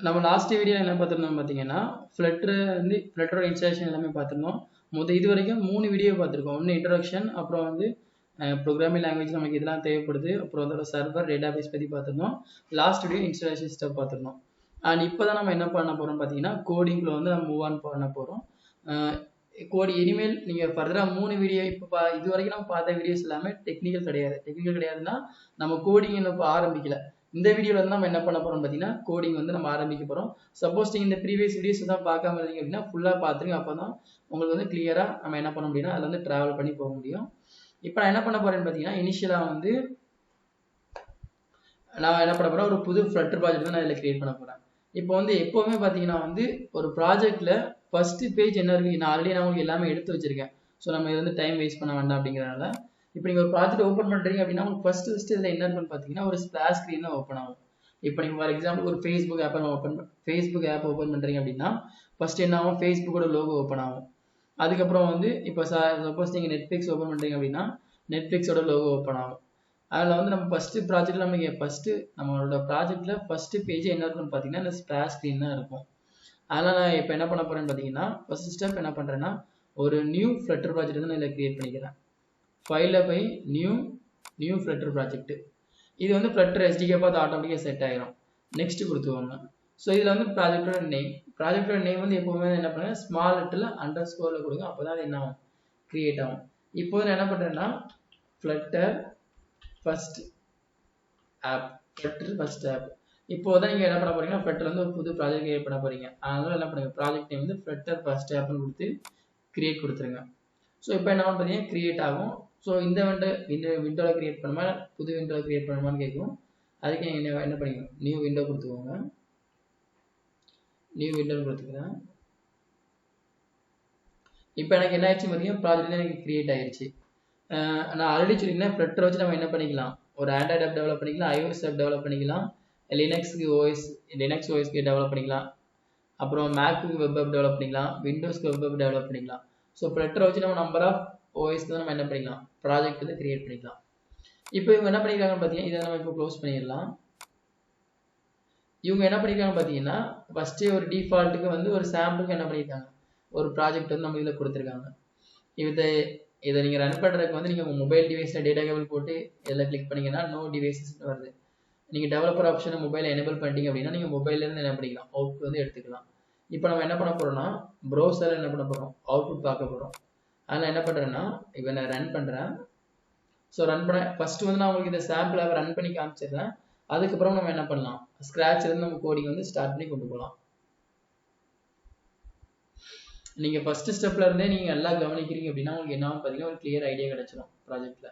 நம்ம last video என்ன பார்த்துருந்தோம் பார்த்தீங்கன்னா ஃப்ளட்டரோட இன்ஸ்டாலேஷன் எல்லாமே பார்த்துருந்தோம். இது வரைக்கும் 3 வீடியோ பார்த்துருக்கோம். ஒன்று இன்ட்ரடக்ஷன், அப்புறம் ப்ரோக்ராமிங் லாங்குவேஜ் நமக்கு இதெல்லாம் தேவைப்படுது, அப்புறம் அதோட சர்வர் டேட்டாபேஸ் பற்றி பார்த்துருந்தோம். லாஸ்ட் வீடியோ இன்ஸ்டாலேஷன் ஸ்டெப் பார்த்துருந்தோம். அண்ட் இப்போ தான் நம்ம என்ன பண்ண போகிறோம் பார்த்தீங்கன்னா கோடிங்கில் நம்ம மூவ் ஆன் பண்ண போகிறோம். இனிமேல் நீங்கள் ஃபர்தராக 3 வீடியோ இப்போ இது வரைக்கும் நம்ம பார்த்த வீடியோஸ் எல்லாமே டெக்னிக்கல் கிடையாதுன்னா நம்ம கோடிங் இன்னும் ஆரம்பிக்கல. இந்த வீடியோவில் நம்ம என்ன பண்ண போகிறோம் பார்த்தீங்கன்னா கோடிங் நம்ம ஆரம்பிக்க போகிறோம். சப்போஸ் நீங்கள் இந்த ப்ரீவியஸ் வீடியோஸ் தான் பார்க்காம இருந்தீங்க அப்படின்னா ஃபுல்லாக பார்த்துருங்க. அப்போ தான் உங்களுக்கு கிளியராக நம்ம என்ன பண்ண முடியும்னா அதில் ட்ராவல் பண்ணி போக முடியும். இப்போ நான் என்ன பண்ண போகிறேன்னு பார்த்தீங்கன்னா இனிஷியலாக நான் என்ன பண்ண போகிறேன், ஒரு புது ஃப்ளட்டர் ப்ராஜெக்ட் நான் இதில் கிரியேட் பண்ண போகிறேன். இப்போ எப்போவுமே பார்த்தீங்கன்னா ஒரு ப்ராஜெக்டில் ஃபர்ஸ்ட் பேஜ் என்ன இருக்குது, நான் ஆல்ரெடி உங்களுக்கு எல்லாமே எடுத்து வச்சிருக்கேன். ஸோ நம்ம இது டைம் வேஸ்ட் பண்ண வேண்டாம் அப்படிங்கிறனால இப்போ நீங்கள் ஒரு ப்ராஜெக்ட் ஓப்பன் பண்ணுறீங்க அப்படின்னா உங்களுக்கு ஃபர்ஸ்ட் இதில் என்ன இருக்குன்னு பார்த்தீங்கன்னா ஒரு ஸ்பிளாஷ் ஸ்க்ரீன் தான் ஓப்பன் ஆகும். இப்போ நீங்கள் ஃபார் எக்ஸாம்பிள் ஒரு ஃபேஸ்புக் ஆப் ஓப்பன் பண்ணுறீங்க அப்படின்னா ஃபர்ஸ்ட் என்ன ஆகும், ஃபேஸ்புக்கோட லோகோ ஓப்பன் ஆகும். அதுக்கப்புறம் இப்போ சப்போஸ் நீங்கள் நெட்ஃப்ளிக்ஸ் ஓப்பன் பண்ணுறீங்க அப்படின்னா நெட்ஃப்ளிக்ஸோட லோகோ ஓப்பன் ஆகும். அதில் நம்ம ஃபஸ்ட்டு ப்ராஜெக்டில் நம்மளோட ப்ராஜெக்டில் ஃபஸ்ட்டு பேஜ் என்ன இருக்குன்னு பார்த்தீங்கன்னா இந்த ஸ்பிளாஷ் ஸ்க்ரீன் தான் இருக்கும். அதனால் நான் இப்போ என்ன பண்ண போகிறேன்னு பார்த்தீங்கன்னா ஃபர்ஸ்ட் ஸ்டெப் என்ன பண்ணுறேன்னா ஒரு நியூ ஃப்ளட்டர் ப்ராஜெக்ட் நான் இதில் கிரியேட் பண்ணிக்கிறேன். ஃபைலில் போய் நியூ ஃப்ளட்டர் ப்ராஜெக்ட். இது ஃப்ளட்டர் எஸ்டிகே பார்த்து ஆட்டோமேட்டிக்காக செட் ஆகிடும். நெக்ஸ்ட் கொடுத்துக்கோங்க. ஸோ இதில் ப்ராஜெக்டோட நேம் எப்போவுமே என்ன பண்ணுங்கள் ஸ்மால் லெட்டரில் அண்டர்ஸ்கோரில் கொடுங்க. அப்போ தான் அது என்ன ஆகும், கிரியேட் ஆகும். இப்போ நான் என்ன பண்ணுறேன்னா ஃப்ளட்டர் ஃபர்ஸ்ட் ஆப் இப்போ தான் நீங்கள் என்ன பண்ண போறீங்கன்னா ஃப்ளட்டர் ஒரு புது ப்ராஜெக்ட் கிரியேட் பண்ண போறீங்க. அதனால என்ன பண்ணுங்க ப்ராஜெக்ட் நேம் ஃப்ளட்டர் ஃபர்ஸ்ட் ஆப்னு கொடுத்து கிரியேட் கொடுத்துருங்க. ஸோ இப்போ என்ன பார்த்தீங்கன்னா கிரியேட் ஆகும். ஸோ இந்த விண்டோவில் கிரியேட் பண்ணுமா புது விண்டோவில் கிரியேட் பண்ணுமான்னு கேட்கும். அதுக்கு நீங்கள் என்ன பண்ணிக்கணும், நியூ விண்டோ கொடுத்துக்கோங்க. நியூ விண்டோன்னு கொடுத்துக்கிறேன். இப்போ எனக்கு என்ன ஆயிடுச்சு பார்த்தீங்கன்னா ப்ராஜெக்ட் எனக்கு கிரியேட் ஆயிடுச்சு. நான் ஆல்ரெடி சொல்லியிருந்தேன் ஃப்ளட்டர் வச்சு நம்ம என்ன பண்ணிக்கலாம், ஒரு ஆண்ட்ராய்டு ஆப் டெவலப் பண்ணிக்கலாம், iOS ஆப் டெவலப் பண்ணிக்கலாம், லினக்ஸ் ஓஎஸ்க்கு டெவலப் பண்ணிக்கலாம், அப்புறம் மேக்கு வெப் ஆப் டெவலப் பண்ணிக்கலாம், விண்டோஸ்க்கு வெப் ஆப் டெவலப் பண்ணிக்கலாம். ஸோ ஃப்ளட்டரை வச்சு நம்ம நம்பர் ஆஃப் ஓஎஸ்க்கு நம்ம என்ன பண்ணிக்கலாம், ப்ராஜெக்ட் கிரியேட் பண்ணிக்கலாம். இப்போ இவங்க என்ன பண்ணிக்கிறாங்கன்னு பார்த்தீங்கன்னா இதை நம்ம இப்போ க்ளோஸ் பண்ணிடலாம். இவங்க என்ன பண்ணிக்கிறாங்கன்னு பார்த்தீங்கன்னா ஃபஸ்ட்டே ஒரு டிஃபால்ட்டுக்கு ஒரு சாம்பிளுக்கு என்ன பண்ணியிருக்காங்க, ஒரு ப்ராஜெக்ட் நம்ம இதில் கொடுத்துருக்காங்க. இதை நீங்கள் ரன் பண்ணுறதுக்கு நீங்கள் உங்கள் மொபைல் டிவைஸில் டேட்டா கேபிள் போட்டு இதில் கிளிக் பண்ணிங்கன்னா நோ டிவைசஸ் வருது. நீங்கள் டெவலப்பர் ஆப்ஷனை மொபைலில் எனேபிள் பண்ணிட்டீங்க அப்படின்னா நீங்கள் மொபைல்லேருந்து என்ன பண்ணிக்கலாம், அவுட்புட் எடுத்துக்கலாம். இப்போ நம்ம என்ன பண்ண போகிறோம்னா ப்ரௌசரில் என்ன பண்ண போகிறோம், அவுட்புட் பார்க்க போகிறோம். அதனால் என்ன பண்ணுறேன்னா இப்போ நான் ரன் பண்ணுறேன். ஸோ ரன் பண்ண ஃபஸ்ட்டு நான் உங்களுக்கு இந்த சாம்பிள் ஆப் ரன் பண்ணி காமிச்சிடுறேன். அதுக்கப்புறம் நம்ம என்ன பண்ணலாம், ஸ்க்ராட்ச்லேருந்து நம்ம கோடிங் ஸ்டார்ட் பண்ணி கொண்டு போகலாம். நீங்கள் ஃபஸ்ட்டு ஸ்டெப்பில் இருந்தே நீங்கள் எல்லாம் கவனிக்கிறீங்க அப்படின்னா உங்களுக்கு என்ன பார்த்தீங்கன்னா ஒரு கிளியர் ஐடியா கிடைச்சிடும் ப்ராஜெக்டில்.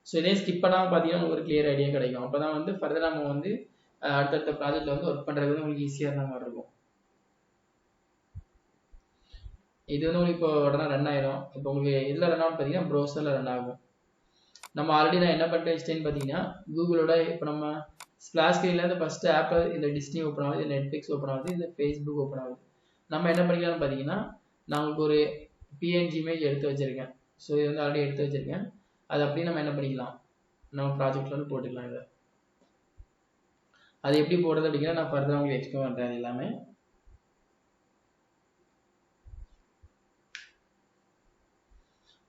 ஸோ இதே ஸ்கிப் பண்ணாமல் பார்த்தீங்கன்னா உங்களுக்கு ஒரு கிளியர் ஐடியா கிடைக்கும். அப்போ தான் ஃபர்தர் நம்ம அடுத்தடுத்த ப்ராஜெக்டில் ஒர்க் பண்ணுறது உங்களுக்கு ஈஸியாக இருந்த மாதிரி இருக்கும். இது உங்களுக்கு இப்போ உடனே ரன் ஆயிடும். இப்போ உங்களுக்கு இதில் ரன் ஆகும் பார்த்தீங்கன்னா ப்ரௌசரில் ரன் ஆகும். நம்ம ஆல்ரெடி நான் என்ன பண்ணிட்டு வச்சிட்டேன்னு பார்த்தீங்கன்னா கூகுளோட இப்போ நம்ம ஸ்பிளாஷ் ஸ்க்ரீன்லேருந்து ஃபஸ்ட்டு ஆப் இந்த டிஸ்னி ஓப்பன் ஆகுது, இந்த நெட்ஃப்ளிக்ஸ் ஓப்பன் ஆகுது, இந்த ஃபேஸ்புக் ஓப்பன் ஆகுது. நம்ம என்ன பண்ணிக்கலாம்னு பார்த்தீங்கன்னா நான் உங்களுக்கு ஒரு PNG இமேஜ் எடுத்து வச்சுருக்கேன். ஸோ இது ஆல்ரெடி எடுத்து வச்சுருக்கேன். அது அப்படியே நம்ம என்ன பண்ணிக்கலாம், நம்ம ப்ராஜெக்டில் போட்டுக்கலாம். இதை அது எப்படி போடுறது அப்படிங்கிற நான் ஃபர்தராக உங்களுக்கு எக்ஸ்பிளைன் பண்ணுறேன் எல்லாமே.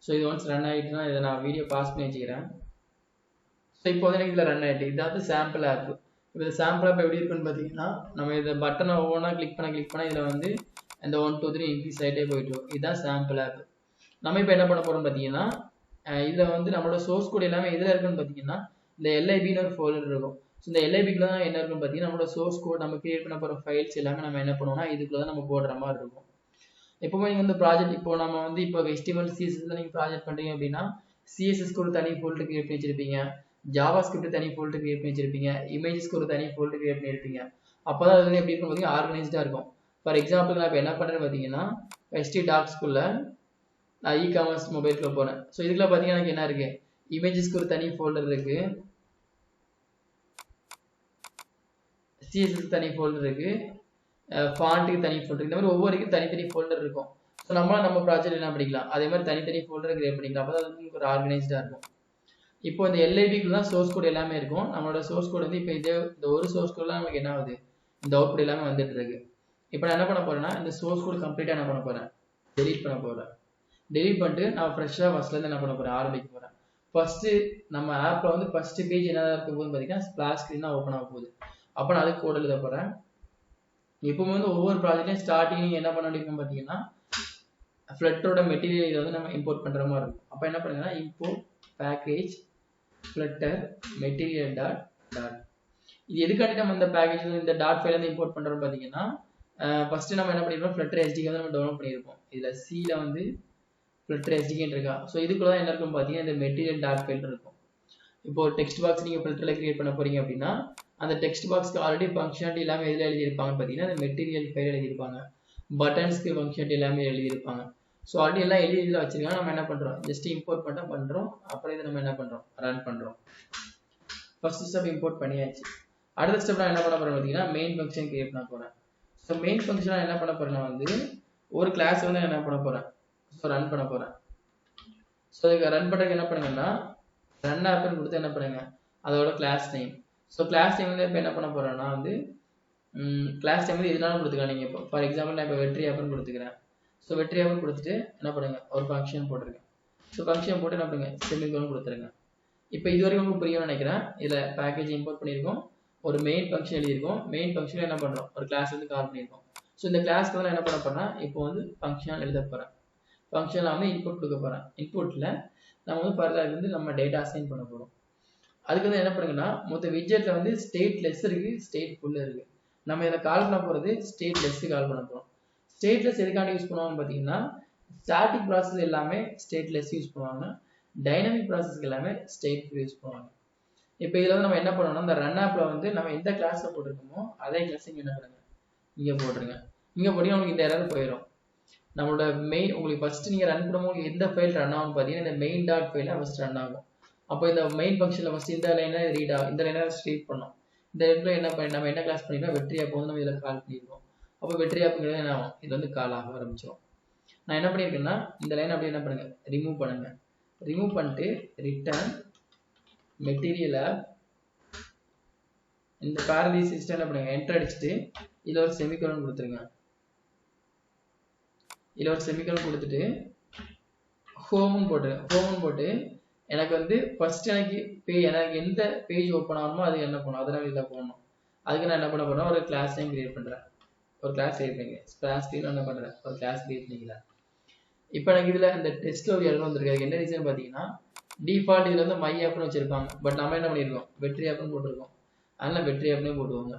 ஸோ இது ஒன்ஸ் ரன் ஆகிட்டுனா இதை நான் வீடியோ பாஸ் பண்ணி வச்சுக்கிறேன். ஸோ இப்போ எனக்கு இதில் ரன் ஆகிட்டு இதாவது சாம்பிள் ஆப். இப்போ இந்த சாம்பிள் ஆப் எப்படி இருக்குன்னு பார்த்தீங்கன்னா நம்ம இதை பட்டனை ஒவ்வொன்றா கிளிக் பண்ண இதில் இந்த 1 2 3 இன்க்ரீஸ் ஆகிட்டே போயிட்டு இதுதான் சாம்பிள் ஆப். நம்ம இப்போ என்ன பண்ண போகிறோம் பார்த்தீங்கன்னா இதில் நம்மளோட சோர்ஸ் கோட் எல்லாமே எதில் இருக்குன்னு பார்த்தீங்கன்னா இந்த LIBன்னு ஒரு ஃபோல்டர் இருக்கும். ஸோ இந்த LIBக்குள்ள தான் என்ன இருக்குன்னு பார்த்தீங்கன்னா நம்மளோட சோர்ஸ் கோட் நம்ம கிரியேட் பண்ண போகிற ஃபைல்ஸ் எல்லாமே நம்ம என்ன பண்ணுவோம்னா இதுக்குள்ள தான் நம்ம போடுற மாதிரி இருக்கும். எப்பவுமே நீங்கள் ப்ராஜெக்ட் இப்போ நம்ம இப்போ HTML CSS நீங்கள் ப்ராஜெக்ட் பண்ணுறீங்க அப்படின்னா CSSக்கு ஒரு தனி ஃபோல்டர் கிரியேட் பண்ணி வச்சிருப்பீங்க, ஜாவா ஸ்கிரிப்ட் தனி ஃபோல்டர் கிரியேட் பண்ணி வச்சிருப்பீங்க, இமேஜஸ்க்கு ஒரு தனி ஃபோல்டர் கிரியேட் பண்ணியிருப்பீங்க. அப்போ தான் அது எப்படி இருக்கும் பார்த்தீங்கன்னா ஆர்கனைஸ்டாக இருக்கும். ஃபார் எக்ஸாம்பிள் நான் இப்போ என்ன பண்ணுறேன்னு பார்த்தீங்கன்னா HTDocsக்குள்ள நான் இ-காமர்ஸ் மொபைலுக்குள்ள போகிறேன். ஸோ இதுக்குள்ள பார்த்தீங்கன்னா எனக்கு என்ன இருக்குது, இமேஜஸ்க்கு ஒரு தனி ஃபோல்டர் இருக்குது, CSS தனி ஃபோல்டர் இருக்குது, ஃபாண்ட்டுக்கு தனி ஃபோல்டர், இந்த மாதிரி ஒவ்வொருக்கும் தனித்தனி ஃபோல்டர் இருக்கும். ஸோ நம்ம ப்ராஜெக்ட் என்ன பண்ணிக்கலாம் அதே மாதிரி தனித்தனி ஃபோல்டர் கிரியேட் பண்ணிக்கலாம். அப்போ தான் அது ஒரு ஆர்கனைஸ்டாக இருக்கும். இப்போ இந்த LIB தான் சோர்ஸ் கோட் எல்லாமே இருக்கும். நம்மளோட சோர்ஸ் கோட் வந்து இப்போ இந்த ஒரு சோர்ஸ் கோட்ல நமக்கு என்ன ஆகுது, இந்த அவுட்புட் எல்லாமே வந்துட்டு இருக்கு. இப்போ நான் என்ன பண்ண போறேன்னா இந்த சோர்ஸ் கோட் கம்ப்ளீட்டா என்ன பண்ண போறேன், டெலீட் பண்ண போறேன். டெலீட் பண்ணிட்டு நான் ஃப்ரெஷ்ஷாக ஃபர்ஸ்ட்ல இருந்து என்ன பண்ண போறேன், ஆரம்பிக்க போறேன். ஃபர்ஸ்ட் நம்ம ஆப்ல வந்து ஃபர்ஸ்ட் பேஜ் என்ன இருக்க போகுதுன்னு பார்த்தீங்கன்னா ஸ்பிளாஷ் ஸ்கிரீன் தான் ஓப்பன் ஆக போகுது. அப்போ நான் அதுக்கு கோட் எழுத போறேன். இப்போவும் வந்து ஒவ்வொரு ப்ராஜெக்ட்லையும் ஸ்டார்டிங் என்ன பண்ண வேண்டியிருக்கும் பார்த்தீங்கன்னா ஃப்ளட்டரோட மெட்டீரியல் இதை வந்து நம்ம இம்போர்ட் பண்ற மாதிரி இருக்கும். அப்போ என்ன பண்ணுங்கன்னா import package flutter material dot dot. இது எதுக்காண்டி நம்ம இந்த பேக்கேஜ் இந்த டாட் ஃபைல இருந்து இம்போர்ட் பண்றோம்னு பார்த்தீங்கன்னா ஃபர்ஸ்ட் நம்ம என்ன பண்ணிருப்போம், ஃப்ளட்டர் SDK வந்து நம்ம டவுன்லோட் பண்ணியிருப்போம். இதுல சில வந்து ஃப்ளட்டர் SDK இருக்கா. ஸோ இதுக்குள்ள தான் என்ன இருக்கும் பார்த்தீங்கன்னா இந்த மெட்டீரியல் டாட் ஃபைல் இருக்கும். இப்போ டெக்ஸ்ட் பாக்ஸ் நீங்க ஃபில்டர்ல கிரியேட் பண்ண போறீங்க அப்படின்னா அந்த டெக்ஸ்ட் பாக்ஸ்க்கு ஆல்ரெடி ஃபங்க்ஷனாலிட்டி எல்லாமே எதுல எழுதியிருப்பாங்க பார்த்தீங்கன்னா அந்த மெட்டீரியல் ஃபைல் எழுதியிருப்பாங்க. பட்டன்ஸ்க்கு ஃபங்க்ஷனாலிட்டி எல்லாமே எழுதியிருப்பாங்க. ஸோ ஆல்ரெடி எல்லாம் எழுதி இதில் வச்சிருக்காங்க. நம்ம என்ன பண்றோம், ஜஸ்ட் இம்போர்ட் மட்டும் பண்றோம். அப்புறம் இதை நம்ம என்ன பண்றோம், ரன் பண்றோம். ஃபர்ஸ்ட் ஸ்டெப் இம்போர்ட் பண்ணியாச்சு. அடுத்த ஸ்டெப் நான் என்ன பண்ண போறேன் பார்த்தீங்கன்னா மெயின் ஃபங்க்ஷன் கிரியேட் பண்ண போறேன். ஸோ மெயின் ஃபங்க்ஷன் என்ன பண்ண போறேன்னா வந்து ஒரு கிளாஸ் வந்து என்ன பண்ண போறேன், ஸோ ரன் பண்ண போறேன். ஸோ இதுக்கு ரன் பண்றதுக்கு என்ன பண்ணுங்கன்னா ரன் ஆப்னு கொடுத்து என்ன பண்ணுங்க அதோட class name. So class name வந்து இப்போ என்ன பண்ண போறேன்னா வந்து கிளாஸ் நேம் வந்து எதுனாலும் கொடுத்துக்கலாம். நீங்கள் இப்போ ஃபார் எக்ஸாம்பிள் நான் இப்போ வெற்றி ஆப்னு கொடுத்துக்கிறேன். ஸோ வெற்றி ஆப்னு கொடுத்துட்டு என்ன பண்ணுங்க ஒரு ஃபங்க்ஷன் போட்டுருங்க. ஸோ ஃபங்க்ஷன் போட்டு என்ன பண்ணுங்க செமிகோலன் கொடுத்துருங்க. இப்போ இது வரைக்கும் உங்களுக்கு புரியும்னு நினைக்கிறேன். இதில் பேக்கேஜ் இம்போர்ட் பண்ணியிருக்கோம், ஒரு மெயின் ஃபங்க்ஷன் எழுதியிருக்கோம். மெயின் ஃபங்க்ஷன் என்ன பண்ணுறோம், ஒரு கிளாஸ் வந்து கால் பண்ணியிருக்கோம். ஸோ இந்த கிளாஸ்க்கு வந்து என்ன பண்ண போறேன்னா இப்போ வந்து ஃபங்க்ஷன் எழுத போறேன். ஃபங்க்ஷனில் வந்து இன்புட் கொடுக்க போறேன். இன்புட்டில் நம்ம வந்து ஃபர்தர் வந்து நம்ம டேட்டா அசைன் பண்ண போறோம். அதுக்கு வந்து என்ன பண்ணுங்கன்னா மொத்த விட்ஜெட்ல வந்து ஸ்டேட் லெஸ் இருக்கு, ஸ்டேட் ஃபுல் இருக்கு. நம்ம இதை கால் பண்ண போறது ஸ்டேட் லெஸ் கால் பண்ண போறோம். ஸ்டேட் லெஸ் எதுக்காண்டி யூஸ் பண்ணுவாங்கன்னு பார்த்தீங்கன்னா ஸ்டாட்டிக் ப்ராசஸ் எல்லாமே ஸ்டேட் லெஸ் யூஸ் பண்ணுவாங்க, டைனமிக் ப்ராசஸ்க்கு எல்லாமே ஸ்டேட் ஃபுல் யூஸ் பண்ணுவாங்க. இப்போ இதில் வந்து நம்ம என்ன பண்ணணும்னா இந்த ரன் ஆப்ல வந்து நம்ம எந்த கிளாஸ்ல போட்டிருக்கோமோ அதே கிளாஸ் இங்கே என்ன பண்ணுங்க இங்கே போட்டுருங்க. இங்கே போட்டீங்கன்னா உங்களுக்கு இந்த எரர் போயிடும். நம்மளோட மெயின் உங்களுக்கு ஃபர்ஸ்ட் நீங்க ரன் பண்ணும்போது எந்த ஃபைல் ரன் ஆகும் பார்த்தீங்கன்னா இந்த மெயின் டாட் ஃபைல ஃபர்ஸ்ட் ரன் ஆகும். அப்போ இந்த மெயின் ஃபங்க்ஷன்ல ஃபர்ஸ்ட் இந்த லைனை ரீட் ஆகும், இந்த லைனை ஸ்ட்ரீட் பண்ணோம். இந்த இடத்துல என்ன பண்ணி நம்ம என்ன கிளாஸ் பண்ணிருக்கோம், வெற்றி ஆப் வந்து நம்ம இதில் கால் பண்ணியிருக்கோம். அப்போ வெற்றி ஆப்புங்கிறது என்ன ஆகும், இது வந்து கால் ஆக ஆரம்பிச்சிடும். நான் என்ன பண்ணியிருக்கேன்னா இந்த லைன் அப்படியே என்ன பண்ணுங்க ரிமூவ் பண்ணுங்க. ரிமூவ் பண்ணிட்டு ரிட்டர்ன் மெட்டீரியல் ஆப் இந்த பேரலைசிஸ்ட் என்ன பண்ணுங்க என்டர் அடிச்சுட்டு இதில் ஒரு செமிகோலன் கொடுத்துருங்க. இதில் ஒரு செமிகோலன் கொடுத்துட்டு ஹோம்னு போட்டு எனக்கு வந்து ஃபர்ஸ்ட் எனக்கு எந்த பேஜ் ஓப்பன் ஆகணுமோ அது என்ன பண்ணணும் அதெல்லாம் இதில் போடணும். அதுக்கு நான் என்ன பண்ண போறேன், ஒரு கிளாஸ் நேம் கிரியேட் பண்றேன். ஒரு கிளாஸ் கிரியேட் பண்ணிங்க ஸ்பிளாஷ் ஸ்கிரீன் என்ன பண்றேன், ஒரு கிளாஸ் கிரியேட் பண்ணிக்கிறேன். இப்போ எனக்கு இதில் இந்த டெஸ்ட்ல ஒரு எரர் வந்திருக்கு. அதுக்கு என்ன ரீசன் பார்த்தீங்கன்னா டிஃபால்ட் இதில் வந்து மை ஆப்னு வச்சிருப்பாங்க. பட் நம்ம என்ன பண்ணியிருக்கோம் வெற்றி ஆப்னு போட்டிருக்கோம். அதனால வெற்றி ஆப்னே போட்டுவாங்க.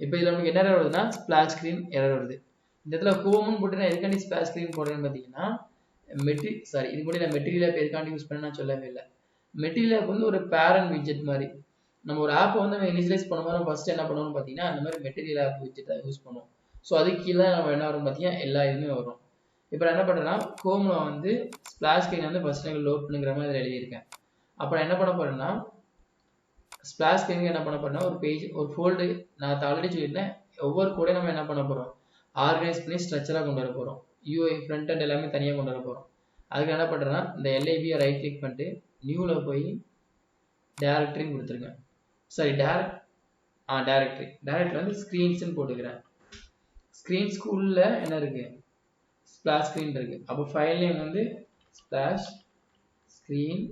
இப்போ இதில் நமக்கு என்ன எரர் வருதுன்னா ஸ்பிளாஷ் ஸ்கிரீன் எரர் வருது. இந்த இடத்துல ஹோம்னு போட்டு நான் எதுக்காண்டி ஸ்பிளாஷ் ஸ்கிரீன் போடுறேன்னு பார்த்தீங்கன்னா இது கூட நான் மெட்டீரியல் ஆப் எதுக்காண்டி யூஸ் பண்ண நான் சொல்லவே இல்லை. மெட்டீரியல் ஆப் வந்து ஒரு பேரண்ட் விட்ஜெட் மாதிரி. நம்ம ஒரு ஆப்பை வந்து நம்ம இனிஷியலைஸ் பண்ணும்போது ஃபர்ஸ்ட் என்ன பண்ணுவோம்னு பார்த்தீங்கன்னா அந்த மாதிரி மெட்டீரியல் ஆப் விட்ஜெட்டை யூஸ் பண்ணுவோம். ஸோ அதுக்கு கீழே நம்ம என்ன வரும் பார்த்தீங்கன்னா எல்லா இதுவுமே வரும். இப்போ நான் என்ன பண்ணுறேன்னா ஹோமில் வந்து ஸ்பிளாஷ் ஸ்கிரீன் வந்து ஃபர்ஸ்ட் எனக்கு லோட் பண்ணுங்கிற மாதிரி எழுதியிருக்கேன். அப்போ நான் என்ன பண்ண போறேன்னா ஸ்பிளாஷ் ஸ்கிரீனுக்கு என்ன பண்ண போறேன்னா ஒரு பேஜ் ஒரு ஃபோல்டு நான் ஆல்ரெடி சொல்லியிருந்தேன். ஒவ்வொரு கூட நம்ம என்ன பண்ண போறோம் ஆர்கனைஸ் பண்ணி ஸ்ட்ரக்சராக கொண்டு வர போறோம். UI ஃப்ரண்ட் அண்ட் எல்லாமே தனியாக கொண்டு வர போறோம். அதுக்கு என்ன பண்றேன்னா இந்த LIB ரைட் கிளிக் பண்ணிட்டு நியூல போய் டைரக்டரின்னு கொடுத்துருங்க. சாரி டைரக்டரி வந்து ஸ்கிரீன்ஸ்ன்னு போட்டுக்கிறேன். ஸ்கிரீன் ஸ்கூல்ல என்ன இருக்கு ஸ்பிளாஷ் ஸ்கிரீன் இருக்கு. அப்போ ஃபைல் நேம் வந்து ஸ்பிளாஷ் ஸ்கிரீன்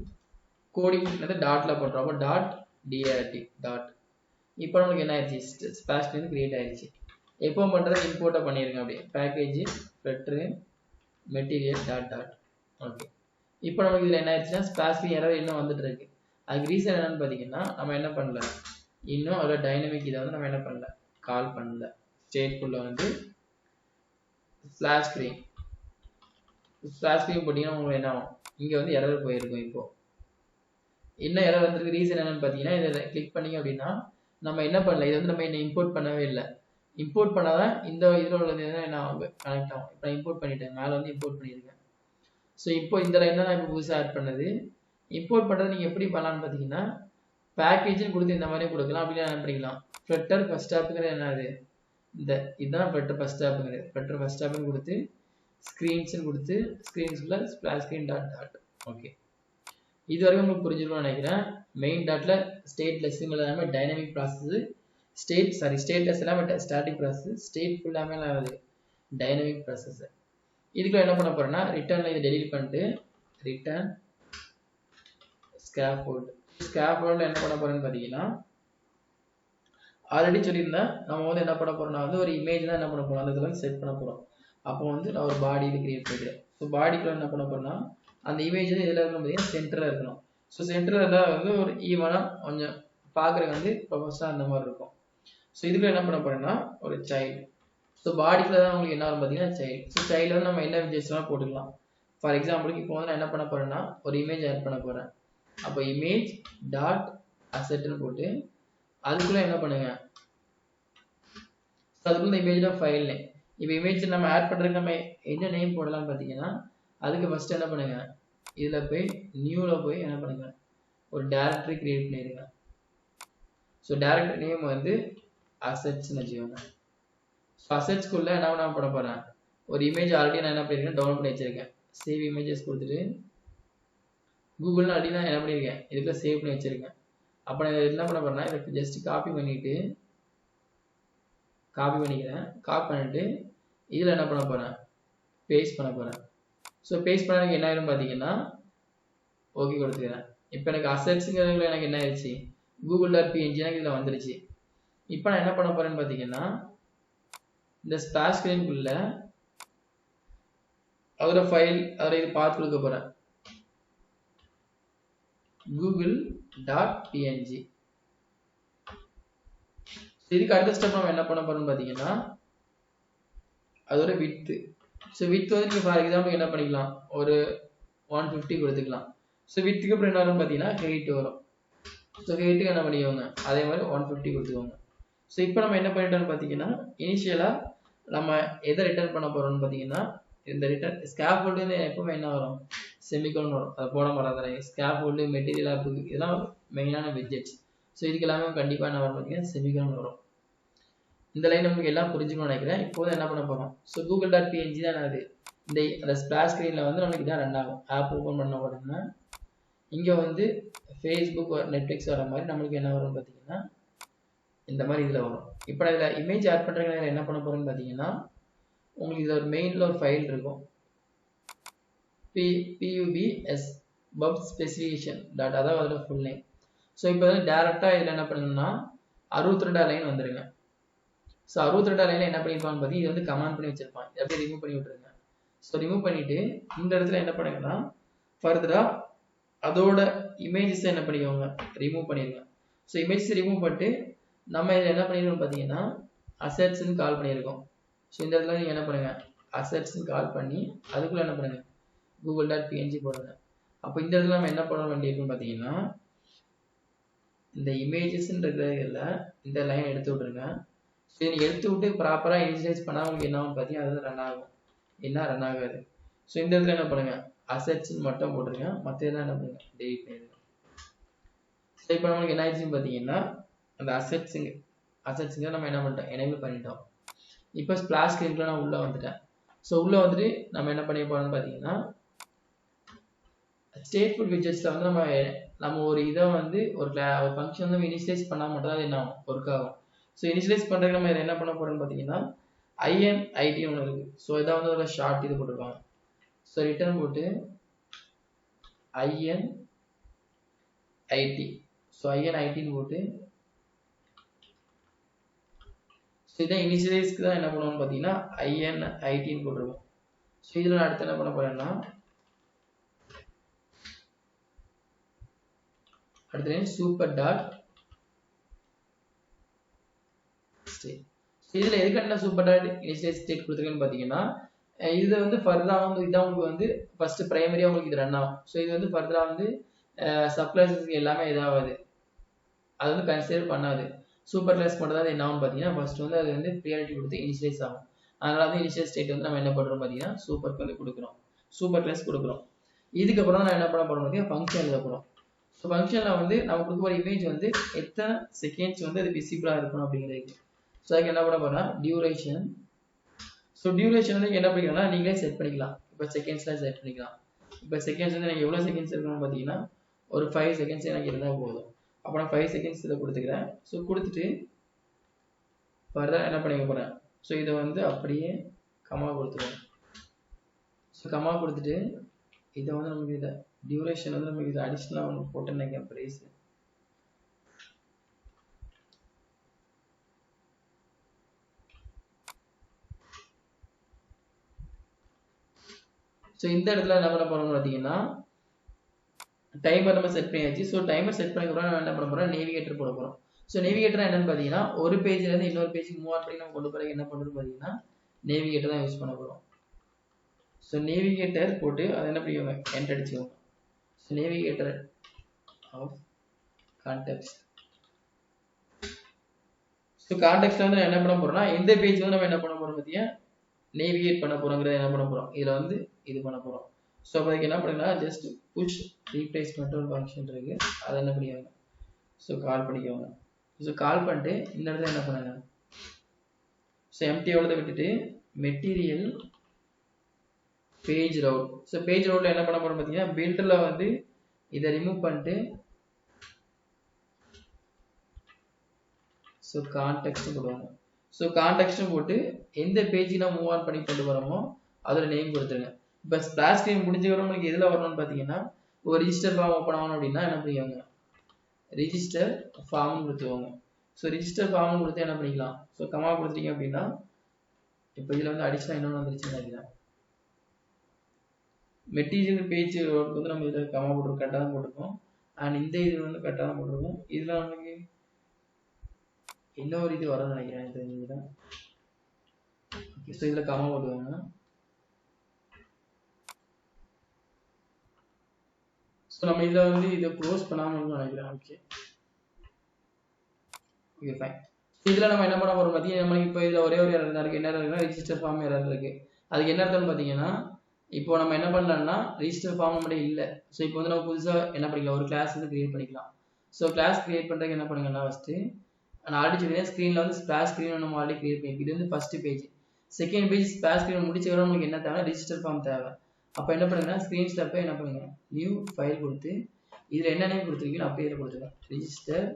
கோடிங் வந்து டாட்ல போடுறோம். அப்போ டாட் டிஆர்டி டாட். இப்போ நமக்கு என்ன ஆயிடுச்சு ஸ்பிளாஷ் ஸ்கிரீன் கிரியேட் ஆயிடுச்சு. எப்போ பண்றது இம்போர்ட்டை பண்ணிருங்க அப்படியே package flutter material dot dot. Okay இப்போ நமக்கு இதில் என்ன ஆயிடுச்சுன்னா ஸ்பிளாஷ் ஸ்கிரீன் எரர் இன்னும் வந்துட்டு இருக்கு. அதுக்கு ரீசன் என்னன்னு பார்த்தீங்கன்னா நம்ம என்ன பண்ணல இன்னும் அதோட டைனமிக் இதை வந்து நம்ம என்ன பண்ணல கால் பண்ணல. ஸ்டேட்ஃபுல்ல வந்து ஸ்பிளாஷ் ஸ்கிரீன் போட்டீங்கன்னா உங்களுக்கு என்ன ஆகும் இங்கே வந்து எரர் போயிருக்கும். இப்போ இன்னும் எரர் வந்திருக்கு. ரீசன் என்னன்னு பார்த்தீங்கன்னா இதில் கிளிக் பண்ணீங்க அப்படின்னா நம்ம என்ன பண்ணல இதை வந்து நம்ம என்ன இம்போர்ட் பண்ணவே இல்லை. இம்போர்ட் பண்ணாதான் இந்த இதில் உள்ளது என்ன ஆகும் கனெக்ட் ஆகும். இப்போ நான் இம்போர்ட் பண்ணிட்டேன், மேலே வந்து இம்போர்ட் பண்ணியிருக்கேன். ஸோ இப்போ இந்த லைன் தான் நான் இப்போ புதுசாக ஆட் பண்ணது. இம்போர்ட் பண்ணுறது நீங்கள் எப்படி பண்ணலான்னு பார்த்தீங்கன்னா பேக்கேஜ்னு கொடுத்து இந்த மாதிரி கொடுக்கலாம். அப்படின்னு என்ன பண்ணிக்கலாம் ஃப்ளட்டர் ஃபர்ஸ்ட் ஆப்புங்கிறது என்னது இதுதான் ஃப்ளட்டர் ஃபர்ஸ்ட் ஆப்புங்கிறது. ஃப்ளட்டர் ஃபர்ஸ்ட் ஆப்னு கொடுத்து ஸ்க்ரீன்ஸ்னு கொடுத்து ஸ்க்ரீன்ஸ்குள்ள splash screen dot dot. Okay இது வரைக்கும் உங்களுக்கு புரிஞ்சிருக்கும்னு நினைக்கிறேன். மெயின் டாட்ல ஸ்டேட்லெஸ் எல்லாமே டைனமிக் ப்ராசஸ், ஸ்டேட்லெஸ் எல்லாமே ஸ்டாட்டிக் ப்ராசஸ், ஸ்டேட் எல்லாமே டைனமிக் ப்ராசஸ். இதுக்குள்ள என்ன பண்ண போறேன்னா ரிட்டர்ன்ல இதை டெலீட் பண்ணிட்டு ரிட்டர்ன் ஸ்கேஃபோல்ட் என்ன பண்ண போறேன்னு பார்த்தீங்கன்னா ஆல்ரெடி சொல்லியிருந்தேன். நம்ம வந்து என்ன பண்ண போறோம்னா வந்து ஒரு இமேஜ் தான் என்ன பண்ண போறோம் அந்த இதில் செட் பண்ண போறோம். அப்போ வந்து நான் ஒரு பாடி இது கிரியேட் பண்ணிக்கிறேன். ஸோ பாடிக்குள்ள என்ன பண்ண போறேன்னா அந்த இமேஜ் இதில் இருக்கணும் பார்த்தீங்கன்னா சென்டரில் இருக்கணும். ஸோ சென்டரில் இருந்தால் வந்து ஒரு ஈவனாக கொஞ்சம் பார்க்குறதுக்கு வந்து ப்ரொஃபஸராக அந்த மாதிரி இருக்கும். ஸோ இதுக்குள்ள என்ன பண்ண போறேன்னா ஒரு சைல்டு. ஸோ பாடிக்குள்ள தான் உங்களுக்கு என்ன வரும் பார்த்தீங்கன்னா சைல்டு. ஸோ சைல்டு வந்து நம்ம என்ன விஜய்ஸ்லாம் போட்டுக்கலாம். ஃபார் எக்ஸாம்பிளுக்கு இப்போ வந்து நான் என்ன பண்ண போறேன்னா ஒரு இமேஜ் ஆட் பண்ண போறேன். அப்போ இமேஜ் டாட் அசெட்னு போட்டு அதுக்குள்ள என்ன பண்ணுங்க அதுக்குள்ள இமேஜ் ஃபைல் நேம். இப்போ இமேஜ் நம்ம ஆட் பண்றதுக்கு நம்ம என்ன நேம் போடலாம்னு பார்த்தீங்கன்னா அதுக்கு ஃபர்ஸ்ட் என்ன பண்ணுங்க இதில் போய் நியூல போய் என்ன பண்ணுங்க ஒரு டைரக்டரி கிரியேட் பண்ணிடுங்க. ஸோ டைரக்டரி நேம் வந்து அசெட்ஸ்னு வச்சுக்கோங்க. ஸோ அசெட்ஸ்குள்ள என்ன பண்ண போறேன் ஒரு இமேஜ் ஆல்ரெடி நான் என்ன பண்ணிருக்கேன் டவுன்லோட் பண்ணி வச்சிருக்கேன். சேவ் இமேஜஸ் கொடுத்துட்டு கூகுள்னு ஆல்ரெடி நான் என்ன பண்ணியிருக்கேன் இதுக்குள்ள சேவ் பண்ணி வச்சிருக்கேன். அப்போ நான் என்ன பண்ண போறேன்னா இதை ஜஸ்ட் காப்பி பண்ணிக்கிறேன். காப்பி பண்ணிட்டு இதில் என்ன பண்ண போறேன் பேஸ்ட் பண்ண போறேன். ஸோ பேஸ்ட் பண்ணதுக்கு என்ன ஆயிரும் பார்த்தீங்கன்னா ஓகே கொடுத்துக்கிறேன். இப்போ எனக்கு அசெட்ஸுங்கிறதுல எனக்கு என்ன ஆயிடுச்சு google.png எனக்கு இதில் வந்துருச்சு. இப்போ நான் என்ன பண்ண போறேன்னு பார்த்தீங்கன்னா இந்த ஸ்பிளாஷ் ஸ்கிரீனுக்குள்ள அதோட ஃபைல் அதோட இது பார்த்து கொடுக்க போறேன் google.png. இதுக்கு அடுத்த ஸ்டெப் நம்ம என்ன பண்ண போறோம்னு பார்த்தீங்கன்னா அதோட வித்து. ஸோ வித் வந்து நீங்கள் ஃபார் எக்ஸாம்பிள் என்ன பண்ணிக்கலாம் ஒரு 150 கொடுத்துக்கலாம். ஸோ வித்துக்கு அப்புறம் என்ன வரும்னு பார்த்தீங்கன்னா ஹெயிட் வரும். ஸோ ஹெயிட்டுக்கு என்ன பண்ணிக்கோங்க அதே மாதிரி 150 கொடுத்துக்கோங்க. ஸோ இப்போ நம்ம என்ன பண்ணிட்டோம்னு பார்த்தீங்கன்னா இனிஷியலாக நம்ம எதை ரிட்டர்ன் பண்ண போறோம்னு பார்த்தீங்கன்னா இந்த ரிட்டர்ன் ஸ்கேஃபோல்டு எப்பவுமே என்ன வரும் செமிகோலன் வரும். அதை போட மாட்டாங்க. ஸ்கேஃபோல்டு மெட்டீரியல் ஆப்புக்கு இதெல்லாம் மெயினான விட்ஜெட்ஸ். ஸோ இதுக்கு எல்லாமே கண்டிப்பாக என்ன வரும் பார்த்தீங்கன்னா செமிகோலன் வரும். இந்த லைன் நமக்கு எல்லாம் புரிஞ்சுக்கணும்னு நினைக்கிறேன். இப்போது என்ன பண்ண போறோம் ஸோ google.png தான் அது. இந்த ஸ்பிளாஷ் ஸ்க்ரீனில் வந்து நமக்கு இதான் ரன் ஆகும். ஆப் ஓப்பன் பண்ண உடனே இங்கே வந்து ஃபேஸ்புக் நெட்ஃப்ளிக்ஸ் வர மாதிரி நம்மளுக்கு என்ன வரும் பார்த்தீங்கன்னா இந்த மாதிரி இதில் வரும். இப்போ நான் இதில் இமேஜ் ஆட் பண்ணுறதுக்கு என்ன பண்ண போறேன்னு பார்த்தீங்கன்னா உங்களுக்கு இதில் ஒரு மெயினில் ஒரு ஃபைல் இருக்கும் pubs bub specification டாட் அதாவது அதோட ஃபுல் நேம். ஸோ இப்போ வந்து டேரெக்டாக இதில் என்ன பண்ணணும்னா 62 லைன் வந்துருங்க. ஸோ 62 லைனில் என்ன பண்ணியிருப்பான்னு பார்த்தீங்கன்னா இது வந்து கமெண்ட் பண்ணி வச்சிருப்பான். இதை அப்படியே ரிமூவ் பண்ணி விட்டுருங்க. ஸோ ரிமூவ் பண்ணிட்டு இந்த இடத்துல என்ன பண்ணுங்கன்னா ஃபர்தராக அதோட இமேஜஸ் என்ன பண்ணிக்கோங்க ரிமூவ் பண்ணிடுங்க. ஸோ இமேஜஸ் ரிமூவ் பண்ணிட்டு நம்ம இதில் என்ன பண்ணிருக்கோம் பார்த்தீங்கன்னா அசெட்ஸ்ன்னு கால் பண்ணியிருக்கோம். ஸோ இந்த இடத்துல நீங்கள் என்ன பண்ணுங்க அசெட்ஸ்ன்னு கால் பண்ணி அதுக்குள்ளே என்ன பண்ணுங்க google.png போடுங்க. அப்போ இந்த இடத்துல நம்ம என்ன பண்ண வேண்டியிருக்குன்னு பார்த்தீங்கன்னா இந்த இமேஜஸ்ன்றதுல இந்த லைன் எடுத்து விட்டுருங்க. ஸோ நீங்கள் எடுத்து விட்டு ப்ராப்பராக இனிஷியலைஸ் பண்ணால் உங்களுக்கு என்ன ஆகும் பார்த்தீங்கன்னா அது ரன் ஆகும். என்ன ரன் ஆகாது. ஸோ இந்த இடத்துல என்ன பண்ணுங்க அசெட்ஸ்ன்னு மட்டும் போட்டுருங்க. மற்ற இதெல்லாம் என்ன பண்ணுங்க டெலிட் பண்ணிடுங்க. ஸோ இப்போ நம்மளுக்கு என்ன ஆயிடுச்சுன்னு பார்த்தீங்கன்னா அந்த அசெட்ஸுங்க நம்ம என்ன பண்ணிட்டோம் எனேபிள் பண்ணிட்டோம். இப்போ ஸ்பிளாஷ் ஸ்க்ரீனுக்குள்ள நான் உள்ளே வந்துட்டேன். ஸோ உள்ளே வந்துட்டு நம்ம என்ன பண்ணி போறோம்னு பார்த்தீங்கன்னா ஸ்டேட்ஃபுல் விட்ஜெட்ஸில் வந்து நம்ம ஒரு இதை வந்து ஒரு ஃபங்க்ஷன் வந்து இனிஷியலைஸ் பண்ணால் மட்டும் தான் என்ன ஆகும் ஒர்க் ஆகும். ஸோ இனிஷியலைஸ் பண்ணுறதுக்கு நம்ம இதை என்ன பண்ண போறோம்னு பார்த்தீங்கன்னா INIT ஒன்று இருக்கு. ஸோ இதை வந்து ஒரு ஷார்ட் இது போட்டுருப்பாங்க. ஸோ ரிட்டர்ன் போட்டு INIT. ஸோ INITன்னு போட்டு ஸோ இதை இனிஷியலைஸ்க்கு தான் என்ன பண்ணுவோம்னு பார்த்தீங்கன்னா INITன்னு போட்டுருவோம். ஸோ இதில் நான் அடுத்து என்ன பண்ண போறேன்னா அடுத்த சூப்பர் டாட் ஸ்டேட். இதில் எதுக்கான சூப்பர் டாட் இனிஷியலைஸ் ஸ்டேட் கொடுத்துருக்கேன்னு பார்த்தீங்கன்னா இது வந்து ஃபர்தராக வந்து இதான் உங்களுக்கு வந்து ஃபர்ஸ்ட் பிரைமரியாக உங்களுக்கு இது ரன் ஆகும். ஸோ இது வந்து ஃபர்தராக வந்து சப்ளைஸஸ்க்கு எல்லாமே இதாகாது, அது வந்து கன்சிடர் பண்ணாது. சூப்பர் கிளாஸ் மட்டும் தான் என்ன ஆகும் பார்த்தீங்கன்னா ஃபர்ஸ்ட் வந்து அது வந்து ப்ரியாரிட்டி கொடுத்து இனிஷியலைஸ் ஆகும். அதனால வந்து இனிஷியல் ஸ்டேட் வந்து நம்ம என்ன பண்ணுறோம் பார்த்தீங்கன்னா சூப்பருக்கு வந்து கொடுக்குறோம், சூப்பர் கிளாஸ் கொடுக்குறோம். இதுக்கப்புறம் நான் என்ன பண்ண போறோம் பார்த்தீங்கன்னா ஃபங்க்ஷன் எழுத போகிறோம். ஸோ ஃபங்க்ஷனில் வந்து நம்ம கொடுக்க போகிற இமேஜ் வந்து எத்தனை செகண்ட்ஸ் வந்து அது விசிபிளாக இருக்கணும் அப்படிங்கிறது. ஸோ அதுக்கு என்ன பண்ண போறோம்னா டியூரேஷன். ஸோ டியூரேஷன் வந்து என்ன பண்ணிக்கலாம்னா நீங்களே செட் பண்ணிக்கலாம். இப்போ செகண்ட்ஸ்லாம் செட் பண்ணிக்கலாம். இப்போ செகண்ட்ஸ் வந்து நீங்கள் எவ்வளோ செகண்ட்ஸ் இருக்கணும்னு பார்த்தீங்கன்னா ஒரு 5 செகண்ட்ஸ் எனக்கு இருந்தால் போதும். அப்போ நான் 5 செகண்ட்ஸ் இதை கொடுத்துக்கிறேன். ஸோ கொடுத்துட்டு ஃபர்தர் என்ன பண்ணிக்க போகிறேன், ஸோ இதை வந்து அப்படியே கமா கொடுத்துருவேன். ஸோ கமா கொடுத்துட்டு இதை வந்து நமக்கு இதை டியூரேஷன் வந்து நமக்கு இதை அடிஷ்னலாக ஒன்று போட்டு நினைக்கிறேன் ப்ரைஸ். ஸோ இந்த இடத்துல என்ன பண்ண போகிறோம்னு பார்த்தீங்கன்னா டைமர் நம்ம செட் பண்ணியாச்சு. ஸோ டைமர் செட் பண்ணிக்கிறோம். நம்ம என்ன பண்ண போகிறோம், நேவிகேட்டர் போட போகிறோம். ஸோ நேவிகேட்டர் என்னன்னு பார்த்தீங்கன்னா ஒரு பேஜ்லேருந்து இன்னொரு பேஜுக்கு மூவ் பண்ணி நம்ம கொண்டு போகிறதுக்கு என்ன பண்ணுறது பார்த்தீங்கன்னா நேவிகேட்டர் தான் யூஸ் பண்ண போகிறோம். ஸோ நேவிகேட்டர் போட்டு அதை என்ன பண்ணிக்கோங்க, என்டர் அடிச்சுக்கோங்க. So navigator of context. So context வந்து என்ன பண்ண போகிறோம்னா இந்த பேஜ் வந்து நம்ம என்ன பண்ண போகிறோம் பார்த்தீங்கன்னா நேவிகேட் பண்ண போகிறோங்கிறத என்ன பண்ண போகிறோம், இதில் வந்து இது பண்ண போகிறோம். ஸோ அதுக்கு என்ன பண்ணுங்கன்னா ஜஸ்ட் புஷ் ரீப்ளேஸ்மெண்ட் ஒரு ஃபங்க்ஷன் இருக்குது, அதை என்ன பண்ணிக்கோங்க, ஸோ கால் பண்ணிக்கோங்க. ஸோ கால் பண்ணிட்டு இந்த இடத்துல என்ன பண்ணுங்க, ஸோ எம்டியோட விட்டுட்டு material page route. So page ரவுட்ல என்ன பண்ண போகிறோம் பார்த்தீங்கன்னா பில்டரில் வந்து இதை ரிமூவ் பண்ணிட்டு ஸோ கான்டெக்ஸ்ட் போடுவாங்க. ஸோ கான்டெக்ஸ்ட்டும் போட்டு எந்த பேஜுக்கு நான் மூவ் ஆன் பண்ணி கொண்டு வரோமோ அதோட நேம் கொடுத்துருங்க. இப்போ ஸ்பிளாஷ் ஸ்க்ரீன் முடிஞ்சவரை உங்களுக்கு எதில் வரணும்னு பார்த்தீங்கன்னா ஒரு ரிஜிஸ்டர் ஃபார்ம் ஓப்பன் ஆகணும் அப்படின்னா என்ன பண்ணிக்கோங்க, ரிஜிஸ்டர் ஃபார்ம்னு கொடுத்துக்கோங்க. ஸோ ரிஜிஸ்டர் ஃபார்ம்னு கொடுத்து என்ன பண்ணிக்கலாம், ஸோ கமா கொடுத்துட்டீங்க அப்படின்னா இப்போ இதில் வந்து அடிஷனல் இன்னொன்று வந்துருச்சுன்னு நினைக்கிறேன். மெட்டீரியல் பேஜ் வந்து நம்ம இதில் கமா போட்டுருக்கோம், கரெக்டாக தான் போட்டிருக்கோம். அண்ட் இந்த இது வந்து கரெக்டாக தான் போட்டிருக்கோம். இதில் நமக்கு இன்னொரு இது வரணும்னு நினைக்கிறேன் எனக்கு தெரிஞ்சுதான். ஓகே, ஸோ இதில் கமா போட்டுவாங்க. ஸோ நம்ம இதில் வந்து இதை க்ளோஸ் பண்ணாமல் நினைக்கிறேன். Okay okay fine. இதில் நம்ம என்ன பண்ண போகிறோம் பார்த்தீங்கன்னா நம்மளுக்கு இப்போ இதில் ஒரே ஒரு எரர் தான் இருக்குது. என்ன இருக்குன்னா ரிஜிஸ்டர் ஃபார்ம் எரர் இருக்குது. அதுக்கு என்ன அர்த்தம்னு பார்த்தீங்கன்னா இப்போ நம்ம என்ன பண்ணலாம்னா ரிஜிஸ்டர் ஃபார்ம் மட்டும் இல்லை. ஸோ இப்போ வந்து நம்ம புதுசாக என்ன பண்ணிக்கலாம், ஒரு கிளாஸ் வந்து கிரியேட் பண்ணிக்கலாம். ஸோ கிளாஸ் கிரியேட் பண்ணுறதுக்கு என்ன பண்ணுங்கன்னா ஃபஸ்ட்டு நான் ஆல்ரெடி சொல்லியிருந்தேன் ஸ்க்ரீனில் வந்து ஸ்பிளாஷ் ஸ்க்ரீன் நம்ம ஆல்ரெடி கிரியேட் பண்ணி, இது வந்து first page. Second page splash screen முடிச்சவரை நமக்கு என்ன தேவை, ரிஜிஸ்டர் ஃபார்ம் தேவை. அப்போ என்ன பண்ணுங்கன்னா ஸ்க்ரீன் ஸ்டெப்பை என்ன பண்ணுங்க, நியூ ஃபைல் கொடுத்து இதில் என்ன நேம் கொடுத்துருக்கீங்க அப்படியே இதில் கொடுத்துருங்க, ரிஜிஸ்டர்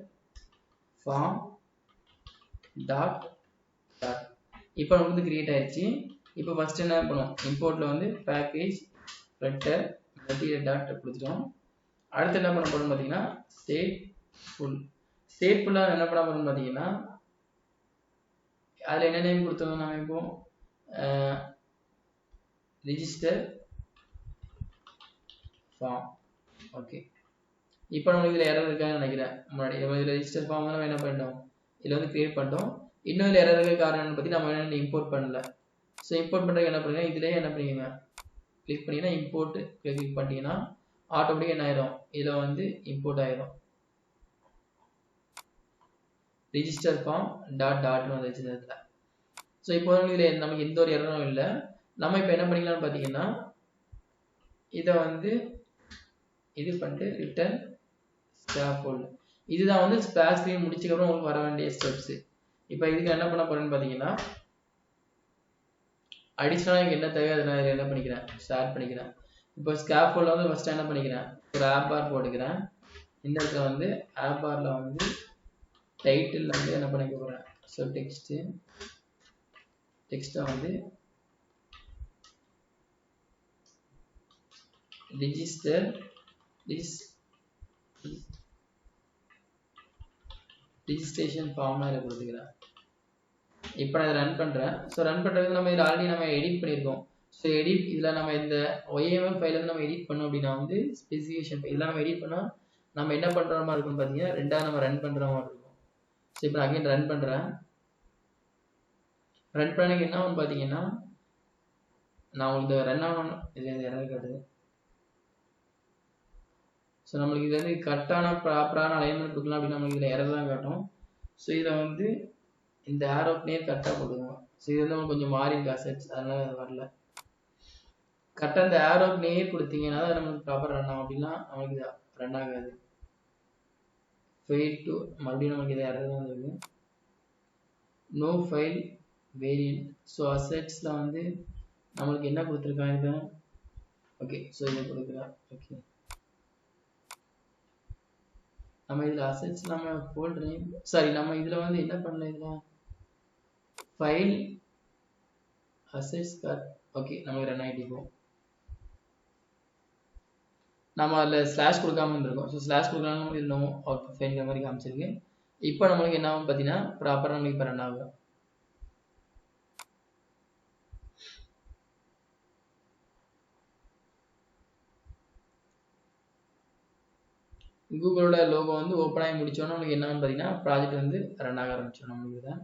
ஃபார்ம் டாட் டாட். இப்போ நமக்கு வந்து கிரியேட் ஆயிடுச்சு. இப்போ ஃபர்ஸ்ட் என்ன பண்ணுவோம், இம்போர்ட்ல வந்து பேக்கேஜ் ஃப்ளட்டர் மெட்டீரியல் டாட் கொடுத்துட்டோம். அடுத்து என்ன பண்ண போறோம் பார்த்தீங்கன்னா ஸ்டேட் ஃபுல். ஸ்டேட் ஃபுல்லாக என்ன பண்ண போறோம் பார்த்தீங்கன்னா அதில் என்ன நேம் கொடுத்தோம், நம்ம இப்போ ரிஜிஸ்டர் ஃபார்ம். ஓகே, இப்போ நம்ம இதில் எரர் இருக்கான்னு நினைக்கிறேன். முன்னாடி நம்ம இதில் ரிஜிஸ்டர் ஃபார்ம் நம்ம என்ன பண்ணிட்டோம், இதில் வந்து கிரியேட் பண்ணிட்டோம். இன்னும் இதில் எரர் இருக்க காரணம் பற்றி நம்ம என்ன இம்போர்ட் பண்ணல. ஸோ இம்போர்ட் பண்ணுறதுக்கு என்ன பண்ணுங்க, இதிலே என்ன பண்ணிக்கோங்க, கிளிக் பண்ணிங்கன்னா இம்போர்ட் கிளிக் பண்ணிட்டீங்கன்னா ஆட்டோமேட்டிக்காக என்ன ஆயிரும், இதில் வந்து இம்போர்ட் ஆயிரும். ரிஜிஸ்டர் ஃபார்ம் டாட் டாட்னு வந்துச்சு இந்த இடத்துல. ஸோ இப்போ வந்து இதில் நமக்கு எந்த ஒரு எரரும் இல்லை. நம்ம இப்போ என்ன பண்ணிக்கலாம்னு பார்த்தீங்கன்னா இதை வந்து இது பண்ணிட்டு ரிட்டர்ன் ஸ்கேஃபோல்ட். இதுதான் வந்து ஸ்பிளாஷ் ஸ்க்ரீன் முடிச்சதுக்கப்புறம் உங்களுக்கு வர வேண்டிய ஸ்டெப்ஸ். இப்போ இதுக்கு என்ன பண்ண போறேன்னு பார்த்தீங்கன்னா அடிஷனலாக எனக்கு என்ன தேவையோ அதை நான் என்ன பண்ணிக்கிறேன், ஸ்டார்ட் பண்ணிக்கிறேன். இப்போ ஸ்கேஃபோல்ட் வந்து ஃபர்ஸ்ட் என்ன பண்ணிக்கிறேன், ஒரு ஆப் பார் போட்டுக்கிறேன். இந்த இடத்துல வந்து ஆப் பார்ல வந்து டைட்டில் வந்து என்ன பண்ணிக்க போறேன், ஸோ டெக்ஸ்ட்டை வந்து ரிஜிஸ்ட்ரேஷன் ஃபார்ம்லாம் இதை கொடுத்துக்கிறேன். இப்போ நான் இதை ரன் பண்ணுறேன். ஸோ ரன் பண்ணுறதுக்கு நம்ம இதில் ஆல்ரெடி நம்ம எடிட் பண்ணியிருக்கோம். ஸோ எடிட் இதில் நம்ம இந்த OAML ஃபைல் வந்து நம்ம எடிட் பண்ணோம் அப்படின்னா வந்து ஸ்பெசிஃபிகேஷன் ஃபைல் இதெல்லாம் நம்ம எடிட் பண்ணால் நம்ம என்ன பண்ணுற மாதிரி இருக்குன்னு பார்த்தீங்கன்னா ரெண்டாவது நம்ம ரன் பண்ணுற மாதிரி இருக்கும். ஸோ இப்போ நான் அகைன் ரன் பண்ணுறேன். ரன் பண்ணக்கு என்ன ஆகும்னு பார்த்தீங்கன்னா நான் உங்களுக்கு ரன் ஆகணும் இதில் எரர் காட்டுது. ஸோ நம்மளுக்கு இது வந்து கரெக்டான ப்ராப்பரான அலைன்மெண்ட் கொடுக்கலாம் அப்படின்னா நம்மளுக்கு இதில் எரர் தான் காட்டும். ஸோ இதில் வந்து இந்த ஆரோக்கு நேர் கரெக்டாக போட்டுக்கோங்க. ஸோ இது வந்து கொஞ்சம் மாறி இருக்கு அசெட்ஸ், அதனால அது வரல. கரெக்டாக இந்த ஆரோக்கு நேர் கொடுத்தீங்கன்னா அது நம்மளுக்கு ப்ராப்பர் ரன் ஆகும். அப்படின்னா நமக்கு இது ரன் ஆகாது. ஃபெயில் டு மறுபடியும் நமக்கு இது எரர் தான் இருக்கு. No file variant. ஸோ அசெட்ஸில் வந்து நம்மளுக்கு என்ன கொடுத்துருக்காங்க, ஓகே ஸோ இதை கொடுக்குறேன். ஓகே நம்ம இதுல அசெட்ஸ் நம்ம ஃபோல்டர் நேம் சாரி நம்ம இதுல வந்து என்ன பண்ணல இதுல ஃபைல் அசெட்ஸ் கார்ட் ஓகே நமக்கு ரன் ஆகிட்டு இருக்கும். நம்ம அதில் ஸ்லாஷ் கொடுக்காம இருந்திருக்கோம். ஸோ ஸ்லாஷ் கொடுக்கலாம் இருந்தோம் அவுட் ஃபைல் மாதிரி காமிச்சிருக்கு. இப்போ நம்மளுக்கு என்ன ஆகும் பார்த்தீங்கன்னா ப்ராப்பராக நம்மளுக்கு இப்போ ரன் ஆகும். கூகுளோட லோகோ வந்து ஓப்பன் ஆகி முடிச்சோன்னா நம்மளுக்கு என்ன பார்த்தீங்கன்னா ப்ராஜெக்ட் வந்து ரன் ஆக ஆரம்பிச்சிடும் நம்மளுக்கு தான்.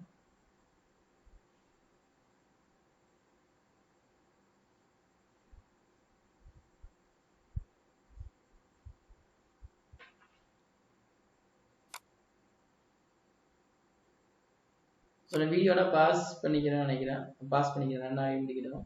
ஸோ நான் வீடியோனா பாஸ் பண்ணிக்கிறேன்னு நினைக்கிறேன். பாஸ் பண்ணிக்கிறேன் ரன் ஆகி முடிக்கிறோம்.